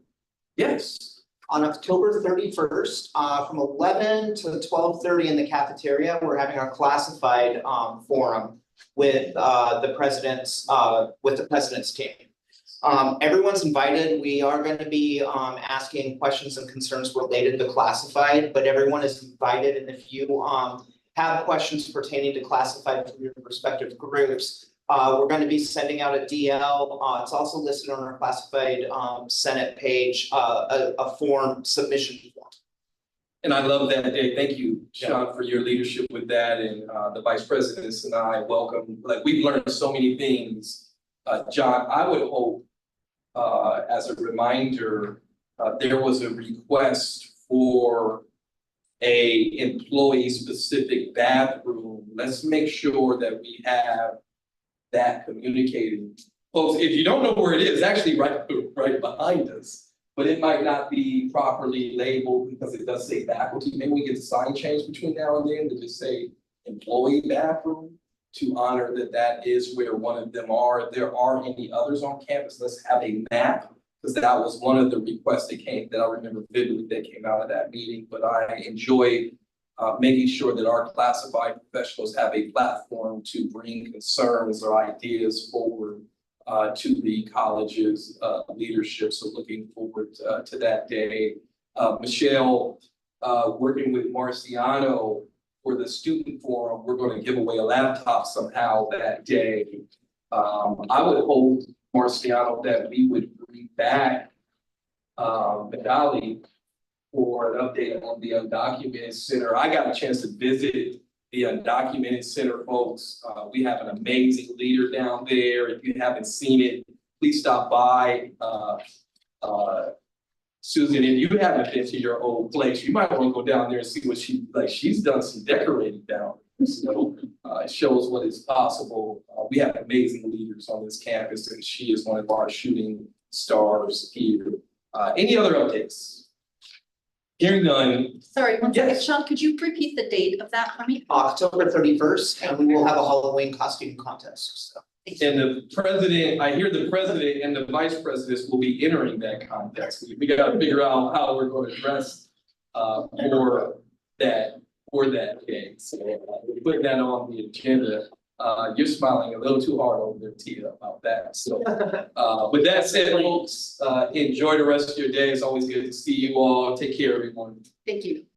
Yes. On October 31st, from 11 to 12:30 in the cafeteria, we're having our classified forum with the president's team. Everyone's invited. We are going to be asking questions and concerns related to classified, but everyone is invited. And if you have questions pertaining to classified from your respective groups, we're going to be sending out a DL. It's also listed on our classified Senate page, a form submission form. And I love that day. Thank you, Sean, for your leadership with that, and the vice presidents and I welcome. Like, we've learned so many things. John, I would hope, as a reminder, there was a request for a employee-specific bathroom. Let's make sure that we have that communicated. Folks, if you don't know where it is, actually right behind us, but it might not be properly labeled because it does say faculty. Maybe we get the sign change between now and then to just say employee bathroom, to honor that is where one of them are. If there are any others on campus, let's have a map, because that was one of the requests that I remember vividly that came out of that meeting. But I enjoy making sure that our classified professionals have a platform to bring concerns or ideas forward to the college's leadership. So looking forward to that day. Michelle, working with Marciano for the student forum, we're going to give away a laptop somehow that day. I would hope, Marciano, that we would bring back Medali for an update on the Undocumented Center. I got a chance to visit the Undocumented Center, folks. We have an amazing leader down there. If you haven't seen it, please stop by. Susan, if you haven't been to your old place, you might want to go down there and see what she's done some decorating down. So, it shows what is possible. We have amazing leaders on this campus, and she is one of our shooting stars here. Any other updates? Hearing none, Sorry, one second, Yes. Sean, could you repeat the date of that for me? October 31st, and we will have a Halloween costume contest, so. and the president, I hear the president and the vice presidents will be entering that contest. We gotta figure out how we're gonna dress for that day. So we're putting that on the agenda. You're smiling a little too hard over there, Tia, about that. So with that said, folks, enjoy the rest of your day. It's always good to see you all. Take care, everyone. Thank you.